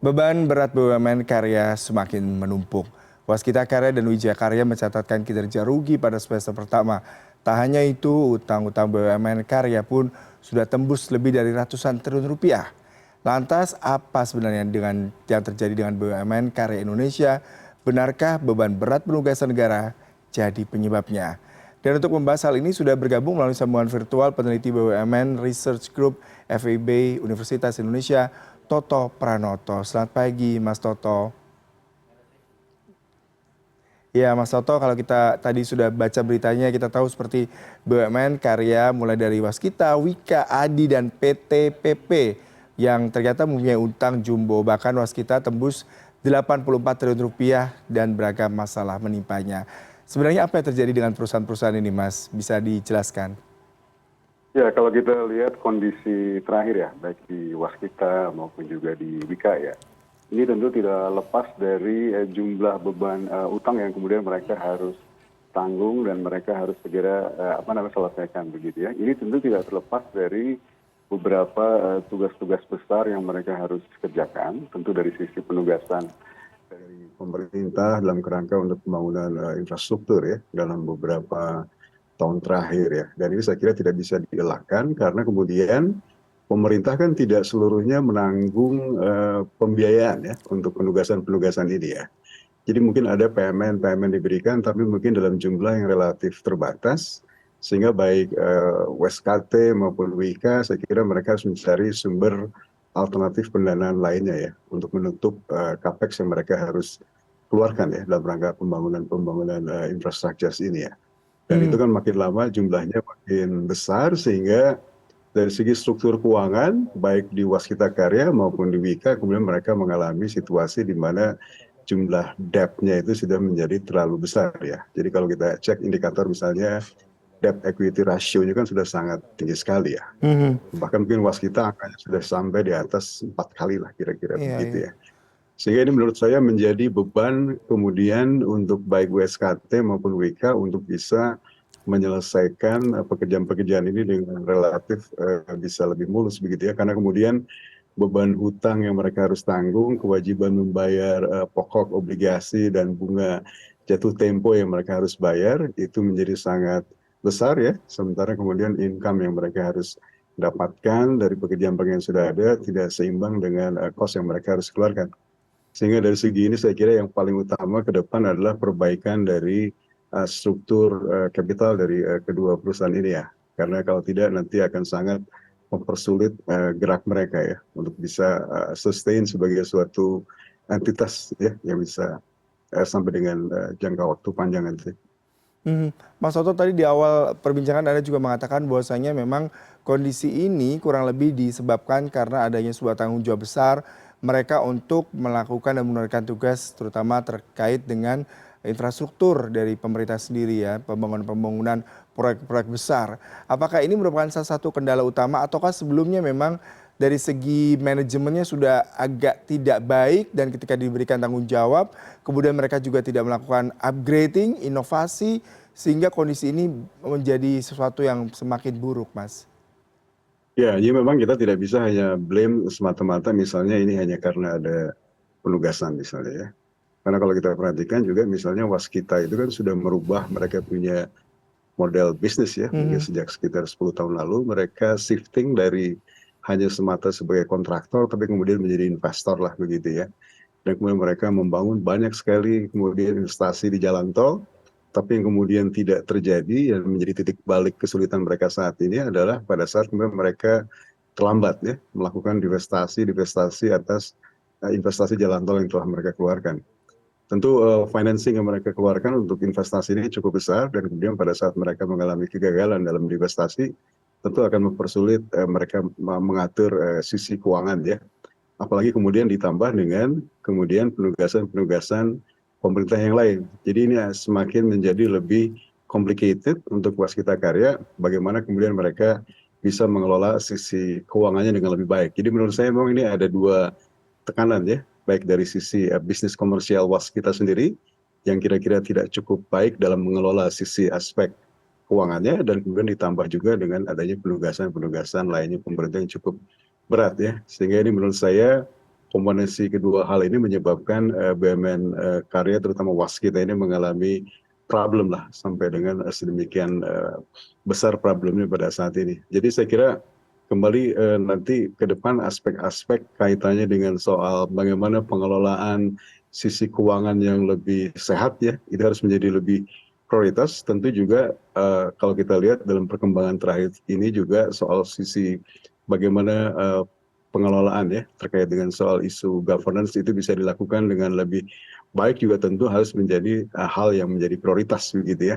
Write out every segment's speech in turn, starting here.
Beban berat BUMN karya semakin menumpuk. Waskita Karya dan Wijaya Karya mencatatkan kinerja rugi pada semester pertama. Tak hanya itu, utang-utang BUMN karya pun sudah tembus lebih dari ratusan triliun rupiah. Lantas, apa sebenarnya dengan yang terjadi dengan BUMN karya Indonesia? Benarkah beban berat penugasan negara jadi penyebabnya? Dan untuk membahas hal ini sudah bergabung melalui sambungan virtual peneliti BUMN Research Group FEB Universitas Indonesia, Toto Pranoto. Selamat pagi, Mas Toto. Ya, Mas Toto, kalau kita tadi sudah baca beritanya, kita tahu seperti BUMN karya mulai dari Waskita, Wika, Adi, dan PT PP yang ternyata mempunyai utang jumbo. Bahkan Waskita tembus 84 triliun rupiah dan beragam masalah menimpanya. Sebenarnya apa yang terjadi dengan perusahaan-perusahaan ini, Mas? Bisa dijelaskan? Ya, kalau kita lihat kondisi terakhir ya, baik di Waskita maupun juga di Wika ya, ini tentu tidak lepas dari jumlah beban utang yang kemudian mereka harus tanggung dan mereka harus segera selesaikan begitu ya. Ini tentu tidak terlepas dari beberapa tugas-tugas besar yang mereka harus kerjakan, tentu dari sisi penugasan dari pemerintah dalam kerangka untuk pembangunan infrastruktur ya dalam beberapa tahun terakhir ya. Dan ini saya kira tidak bisa dielakkan karena kemudian pemerintah kan tidak seluruhnya menanggung pembiayaan ya untuk penugasan-penugasan ini ya. Jadi mungkin ada PMN diberikan tapi mungkin dalam jumlah yang relatif terbatas sehingga baik WSKT maupun Wika saya kira mereka harus mencari sumber alternatif pendanaan lainnya ya untuk menutup capex yang mereka harus keluarkan ya dalam rangka pembangunan infrastruktur ini ya. Dan itu kan makin lama jumlahnya makin besar sehingga dari segi struktur keuangan baik di Waskita Karya maupun di Wika kemudian mereka mengalami situasi di mana jumlah debt-nya itu sudah menjadi terlalu besar ya. Jadi kalau kita cek indikator misalnya debt equity ratio-nya kan sudah sangat tinggi sekali ya. Bahkan mungkin Waskita angkanya sudah sampai di atas 4 kali lah kira-kira Iya, iya. begitu ya. Sehingga ini menurut saya menjadi beban kemudian untuk baik WSKT maupun Wika untuk bisa menyelesaikan pekerjaan-pekerjaan ini dengan relatif bisa lebih mulus begitu ya. Karena kemudian beban hutang yang mereka harus tanggung, kewajiban membayar pokok obligasi dan bunga jatuh tempo yang mereka harus bayar itu menjadi sangat besar ya. Sementara kemudian income yang mereka harus dapatkan dari pekerjaan-pekerjaan yang sudah ada tidak seimbang dengan cost yang mereka harus keluarkan. Sehingga dari segi ini saya kira yang paling utama ke depan adalah perbaikan dari struktur kapital dari kedua perusahaan ini ya. Karena kalau tidak nanti akan sangat mempersulit gerak mereka ya untuk bisa sustain sebagai suatu entitas ya yang bisa sampai dengan jangka waktu panjang nanti. Mas Toto tadi di awal perbincangan Anda juga mengatakan bahwasanya memang kondisi ini kurang lebih disebabkan karena adanya sebuah tanggung jawab besar mereka untuk melakukan dan menunaikan tugas terutama terkait dengan infrastruktur dari pemerintah sendiri ya, pembangunan-pembangunan proyek-proyek besar. Apakah ini merupakan salah satu kendala utama ataukah sebelumnya memang dari segi manajemennya sudah agak tidak baik dan ketika diberikan tanggung jawab, kemudian mereka juga tidak melakukan upgrading, inovasi, sehingga kondisi ini menjadi sesuatu yang semakin buruk, Mas. Ya, jadi memang kita tidak bisa hanya blame semata-mata misalnya ini hanya karena ada penugasan misalnya ya. Karena kalau kita perhatikan juga misalnya Waskita itu kan sudah merubah mereka punya model bisnis ya, mungkin sejak sekitar 10 tahun lalu mereka shifting dari hanya semata sebagai kontraktor tapi kemudian menjadi investor lah begitu ya. Dan kemudian mereka membangun banyak sekali kemudian investasi di jalan tol, tapi yang kemudian tidak terjadi yang menjadi titik balik kesulitan mereka saat ini adalah pada saat kemudian mereka terlambat ya melakukan divestasi atas investasi jalan tol yang telah mereka keluarkan. Tentu financing yang mereka keluarkan untuk investasi ini cukup besar dan kemudian pada saat mereka mengalami kegagalan dalam investasi tentu akan mempersulit mereka mengatur sisi keuangan ya. Apalagi kemudian ditambah dengan kemudian penugasan-penugasan pemerintah yang lain. Jadi ini semakin menjadi lebih complicated untuk Waskita Karya bagaimana kemudian mereka bisa mengelola sisi keuangannya dengan lebih baik. Jadi menurut saya memang ini ada dua tekanan ya, baik dari sisi bisnis komersial Waskita sendiri yang kira-kira tidak cukup baik dalam mengelola sisi aspek keuangannya dan kemudian ditambah juga dengan adanya penugasan-penugasan lainnya pemerintah yang cukup berat ya. Sehingga ini menurut saya kombinasi kedua hal ini menyebabkan BUMN karya terutama waskita ini mengalami problem lah sampai dengan sedemikian besar problemnya pada saat ini. Jadi saya kira kembali nanti ke depan aspek-aspek kaitannya dengan soal bagaimana pengelolaan sisi keuangan yang lebih sehat ya, itu harus menjadi lebih prioritas. Tentu juga kalau kita lihat dalam perkembangan terakhir ini juga soal sisi bagaimana pengelolaan ya terkait dengan soal isu governance itu bisa dilakukan dengan lebih baik juga tentu harus menjadi hal yang menjadi prioritas begitu ya.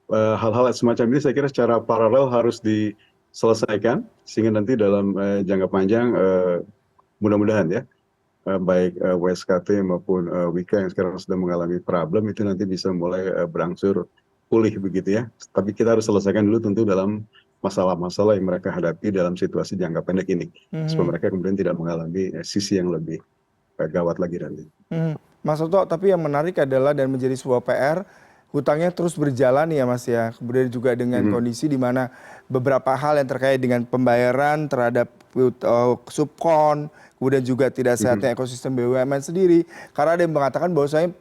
Hal-hal semacam ini saya kira secara paralel harus diselesaikan sehingga nanti dalam jangka panjang mudah-mudahan ya baik WSKT maupun Wika yang sekarang sudah mengalami problem itu nanti bisa mulai berangsur pulih begitu ya. Tapi kita harus selesaikan dulu tentu dalam masalah-masalah yang mereka hadapi dalam situasi jangka pendek ini supaya mereka kemudian tidak mengalami sisi yang lebih gawat lagi nanti. Mas Toto, tapi yang menarik adalah dan menjadi sebuah PR, hutangnya terus berjalan ya Mas ya. Kemudian juga dengan kondisi di mana beberapa hal yang terkait dengan pembayaran terhadap subkon, kemudian juga tidak sehatnya ekosistem BUMN sendiri. Karena ada yang mengatakan bahwasanya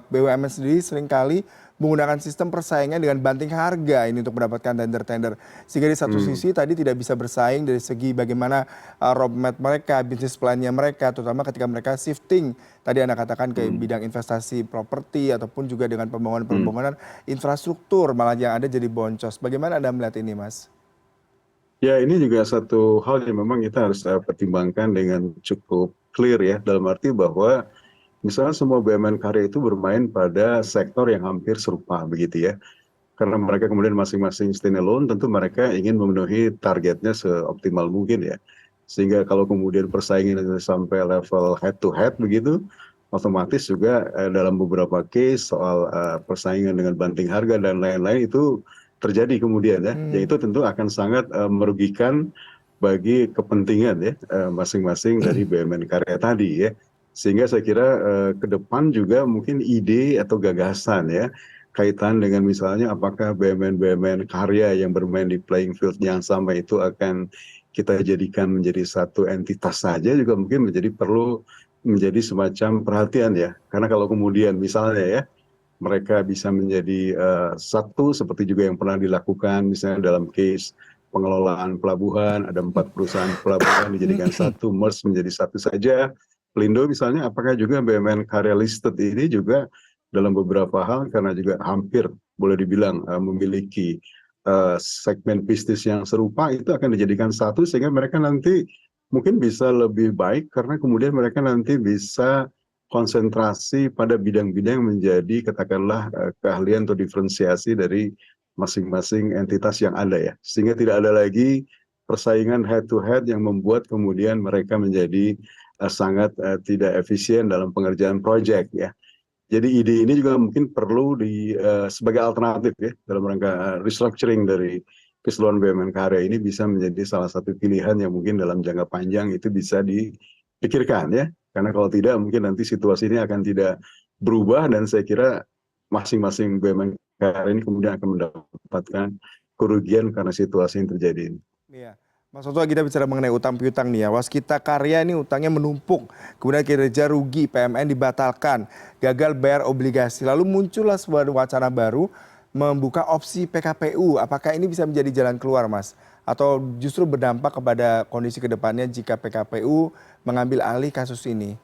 BUMN sendiri seringkali menggunakan sistem persaingan dengan banting harga ini untuk mendapatkan tender-tender. Sehingga di satu sisi tadi tidak bisa bersaing dari segi bagaimana roadmap mereka, bisnis plan-nya mereka, terutama ketika mereka shifting. Tadi Anda katakan ke bidang investasi properti ataupun juga dengan pembangunan infrastruktur, malah yang ada jadi boncos. Bagaimana Anda melihat ini, Mas? Ya, ini juga satu hal yang memang kita harus pertimbangkan dengan cukup clear ya, dalam arti bahwa misalnya semua BUMN karya itu bermain pada sektor yang hampir serupa begitu ya. Karena mereka kemudian masing-masing stand alone, tentu mereka ingin memenuhi targetnya seoptimal mungkin ya. Sehingga kalau kemudian persaingan itu sampai level head to head begitu, otomatis juga dalam beberapa case soal persaingan dengan banting harga dan lain-lain itu terjadi kemudian ya. Yang itu tentu akan sangat merugikan bagi kepentingan ya masing-masing dari BUMN karya tadi ya. Sehingga saya kira ke depan juga mungkin ide atau gagasan ya kaitan dengan misalnya apakah BUMN karya yang bermain di playing field yang sama itu akan kita jadikan menjadi satu entitas saja juga mungkin perlu menjadi semacam perhatian ya. Karena kalau kemudian misalnya ya mereka bisa menjadi satu seperti juga yang pernah dilakukan misalnya dalam case pengelolaan pelabuhan, ada 4 perusahaan pelabuhan dijadikan satu, merge menjadi satu saja. Pelindo misalnya, apakah juga BUMN karya listed ini juga dalam beberapa hal karena juga hampir boleh dibilang memiliki segmen bisnis yang serupa itu akan dijadikan satu sehingga mereka nanti mungkin bisa lebih baik karena kemudian mereka nanti bisa konsentrasi pada bidang-bidang yang menjadi katakanlah keahlian atau diferensiasi dari masing-masing entitas yang ada ya. Sehingga tidak ada lagi persaingan head to head yang membuat kemudian mereka menjadi sangat tidak efisien dalam pengerjaan proyek ya. Jadi ide ini juga mungkin perlu sebagai alternatif ya dalam rangka restructuring dari keseluruhan BUMN karya ini bisa menjadi salah satu pilihan yang mungkin dalam jangka panjang itu bisa dipikirkan ya. Karena kalau tidak mungkin nanti situasi ini akan tidak berubah dan saya kira masing-masing BUMN karya ini kemudian akan mendapatkan kerugian karena situasi yang terjadi ini. Iya. Mas Toto, kita bicara mengenai utang piutang nih ya. Waskita Karya ini utangnya menumpuk, kemudian kinerja rugi, PMN dibatalkan, gagal bayar obligasi. Lalu muncullah sebuah wacana baru membuka opsi PKPU. Apakah ini bisa menjadi jalan keluar, Mas? Atau justru berdampak kepada kondisi kedepannya jika PKPU mengambil alih kasus ini?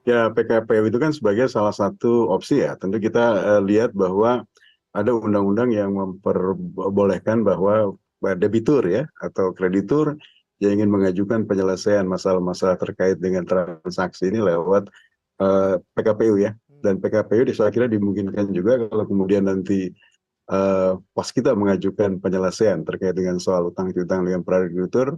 Ya, PKPU itu kan sebagai salah satu opsi ya. Tentu kita lihat bahwa ada undang-undang yang memperbolehkan bahwa debitur ya atau kreditur yang ingin mengajukan penyelesaian masalah-masalah terkait dengan transaksi ini lewat PKPU ya. Dan PKPU saya kira dimungkinkan juga kalau kemudian nanti waskita mengajukan penyelesaian terkait dengan soal utang piutang dengan para kreditur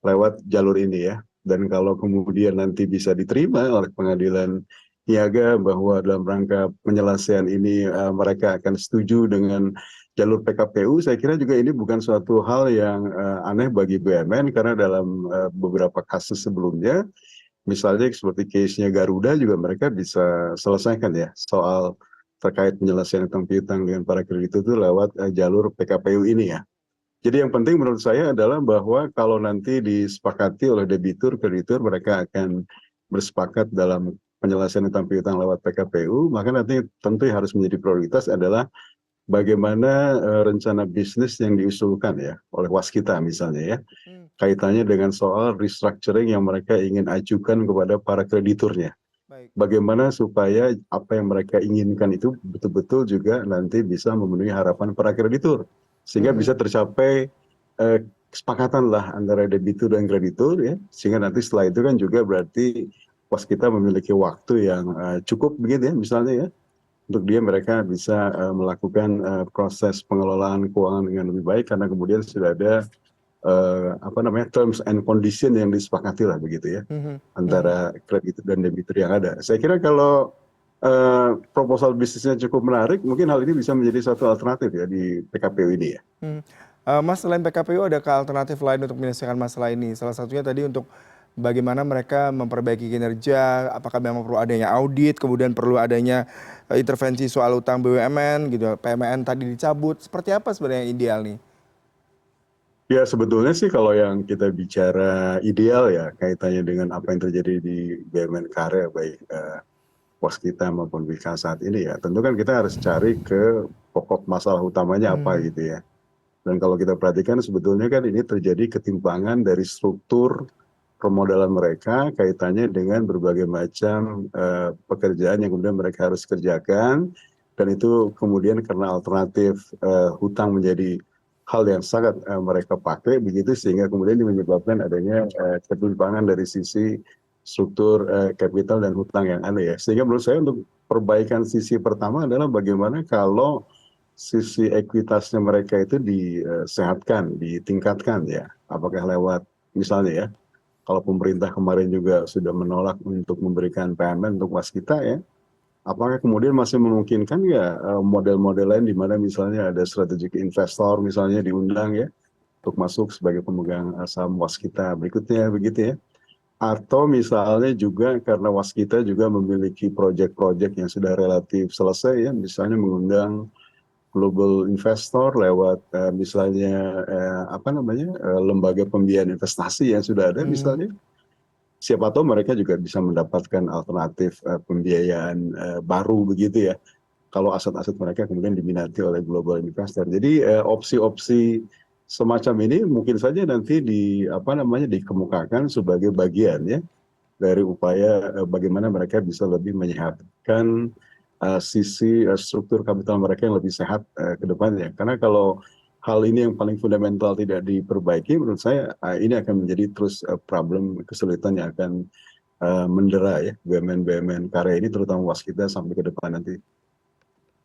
lewat jalur ini ya. Dan kalau kemudian nanti bisa diterima oleh pengadilan niaga bahwa dalam rangka penyelesaian ini mereka akan setuju dengan jalur PKPU, saya kira juga ini bukan suatu hal yang aneh bagi BUMN karena dalam beberapa kasus sebelumnya, misalnya seperti case-nya Garuda juga mereka bisa selesaikan ya soal terkait penyelesaian utang piutang dengan para kreditur itu lewat jalur PKPU ini ya. Jadi yang penting menurut saya adalah bahwa kalau nanti disepakati oleh debitur, kreditur, mereka akan bersepakat dalam penyelesaian utang piutang lewat PKPU, maka nanti tentu yang harus menjadi prioritas adalah bagaimana rencana bisnis yang diusulkan ya oleh waskita misalnya ya, Hmm, kaitannya dengan soal restructuring yang mereka ingin ajukan kepada para krediturnya. baik. Bagaimana supaya apa yang mereka inginkan itu betul-betul juga nanti bisa memenuhi harapan para kreditur, sehingga bisa Mhm. tercapai eh, kesepakatan lah antara debitur dan kreditur ya, sehingga nanti setelah itu kan juga berarti waskita memiliki waktu yang cukup begitu ya, misalnya ya, untuk mereka bisa melakukan proses pengelolaan keuangan dengan lebih baik karena kemudian sudah ada apa namanya terms and condition yang disepakati lah begitu ya Mhm. Mhm. antara kreditur dan debitur yang ada. Saya kira kalau proposal bisnisnya cukup menarik, mungkin hal ini bisa menjadi satu alternatif ya di PKPU ini ya. Mhm. Mas, selain PKPU adakah alternatif lain untuk menyelesaikan masalah ini? Salah satunya tadi untuk bagaimana mereka memperbaiki kinerja, apakah memang perlu adanya audit, kemudian perlu adanya intervensi soal utang BUMN gitu, PMN tadi dicabut, seperti apa sebenarnya yang ideal nih? Ya sebetulnya sih kalau yang kita bicara ideal ya kaitannya dengan apa yang terjadi di BUMN Karya baik waskita maupun BK saat ini ya, tentu kan kita harus cari ke pokok masalah utamanya apa Hmm. gitu ya. Dan kalau kita perhatikan sebetulnya kan ini terjadi ketimpangan dari struktur permodalan mereka kaitannya dengan berbagai macam pekerjaan yang kemudian mereka harus kerjakan, dan itu kemudian karena alternatif hutang menjadi hal yang sangat mereka pakai begitu, sehingga kemudian ini menyebabkan adanya ketimpangan dari sisi struktur kapital dan hutang yang ada ya. Sehingga menurut saya untuk perbaikan sisi pertama adalah bagaimana kalau sisi ekuitasnya mereka itu disehatkan, ditingkatkan ya. Apakah lewat misalnya ya, kalau pemerintah kemarin juga sudah menolak untuk memberikan PMN untuk waskita ya, apakah kemudian masih memungkinkan ya model-model lain di mana misalnya ada strategic investor misalnya diundang ya untuk masuk sebagai pemegang saham waskita berikutnya begitu ya. Atau misalnya juga karena waskita juga memiliki proyek-proyek yang sudah relatif selesai ya, misalnya mengundang global investor lewat misalnya apa namanya lembaga pembiayaan investasi yang sudah ada Hmm. misalnya, siapa tahu mereka juga bisa mendapatkan alternatif pembiayaan baru begitu ya kalau aset-aset mereka kemudian diminati oleh global investor. Jadi opsi-opsi semacam ini mungkin saja nanti di apa namanya dikemukakan sebagai bagian ya dari upaya bagaimana mereka bisa lebih menyehatkan sisi struktur kapital mereka yang lebih sehat ke depannya. Karena kalau hal ini yang paling fundamental tidak diperbaiki, menurut saya ini akan menjadi terus problem kesulitan yang akan mendera ya BUMN-BUMN karya ini terutama waskita sampai ke depan nanti.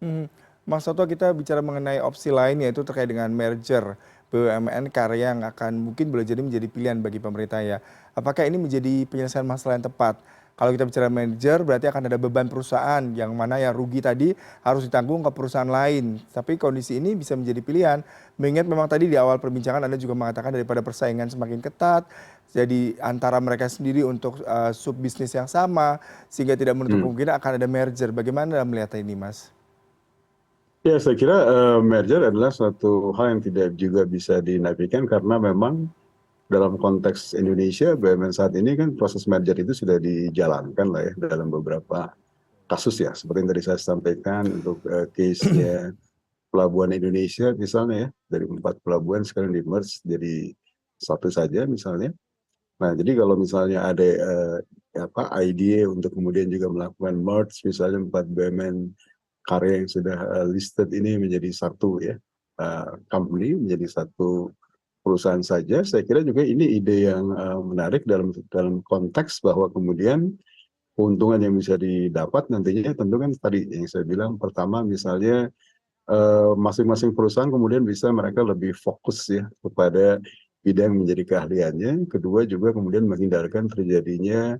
Mhm. Mas Toto, kita bicara mengenai opsi lain yaitu terkait dengan merger BUMN karya yang akan mungkin boleh jadi menjadi pilihan bagi pemerintah ya. Apakah ini menjadi penyelesaian masalah yang tepat? Kalau kita bicara merger berarti akan ada beban perusahaan yang mana yang rugi tadi harus ditanggung ke perusahaan lain. Tapi kondisi ini bisa menjadi pilihan. Mengingat memang tadi di awal perbincangan Anda juga mengatakan daripada persaingan semakin ketat, jadi antara mereka sendiri untuk sub bisnis yang sama sehingga tidak menutup Hmm. kemungkinan akan ada merger. Bagaimana Anda melihat ini, Mas? Ya, saya kira merger adalah suatu hal yang tidak juga bisa dinafikan karena memang dalam konteks Indonesia, BUMN saat ini kan proses merger itu sudah dijalankan lah ya dalam beberapa kasus ya. Seperti yang tadi saya sampaikan untuk case-nya Pelabuhan Indonesia misalnya ya, dari 4 pelabuhan sekarang di-merge jadi satu saja misalnya. Nah, jadi kalau misalnya ada apa ide untuk kemudian juga melakukan merge misalnya 4 BUMN karya yang sudah listed ini menjadi satu ya company, menjadi satu perusahaan saja, saya kira juga ini ide yang menarik dalam dalam konteks bahwa kemudian keuntungan yang bisa didapat nantinya tentu kan tadi yang saya bilang pertama misalnya masing-masing perusahaan kemudian bisa mereka lebih fokus ya kepada bidang yang menjadi keahliannya. Kedua juga kemudian menghindarkan terjadinya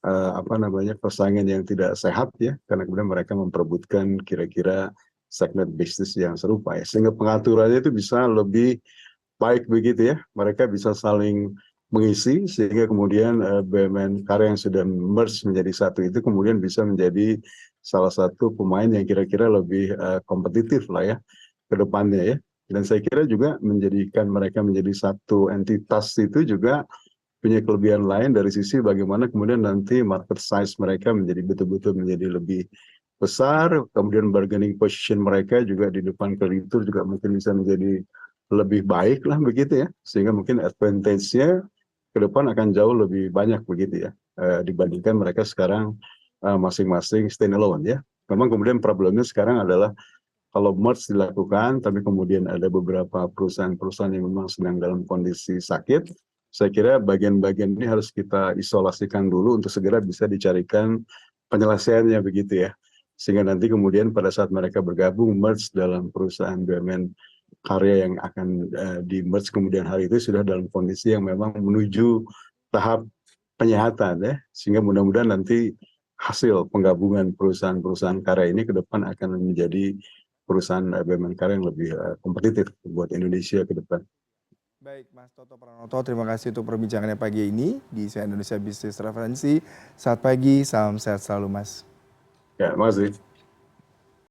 apa namanya persaingan yang tidak sehat ya karena kemudian mereka memperebutkan kira-kira segmen bisnis yang serupa ya sehingga pengaturannya itu bisa lebih baik begitu ya, mereka bisa saling mengisi sehingga kemudian BUMN karya yang sudah merge menjadi satu itu kemudian bisa menjadi salah satu pemain yang kira-kira lebih kompetitif lah ya ke depannya ya. Dan saya kira juga menjadikan mereka menjadi satu entitas itu juga punya kelebihan lain dari sisi bagaimana kemudian nanti market size mereka menjadi betul-betul menjadi lebih besar, kemudian bargaining position mereka juga di depan kreditur juga mungkin bisa menjadi lebih baik lah begitu ya, sehingga mungkin advantage-nya ke depan akan jauh lebih banyak begitu ya, dibandingkan mereka sekarang masing-masing stand alone ya. Memang kemudian problemnya sekarang adalah kalau merge dilakukan, tapi kemudian ada beberapa perusahaan-perusahaan yang memang sedang dalam kondisi sakit, saya kira bagian-bagian ini harus kita isolasikan dulu untuk segera bisa dicarikan penyelesaiannya begitu ya. Sehingga nanti kemudian pada saat mereka bergabung merge dalam perusahaan BUMN karya yang akan di merge kemudian hari itu sudah dalam kondisi yang memang menuju tahap penyehatan ya, sehingga mudah-mudahan nanti hasil penggabungan perusahaan-perusahaan karya ini ke depan akan menjadi perusahaan BUMN karya yang lebih kompetitif buat Indonesia ke depan. Baik, Mas Toto Pranoto, terima kasih untuk perbincangannya pagi ini di CNN Indonesia Business Referensi. Selamat pagi, salam sehat selalu, Mas. Ya, makasih.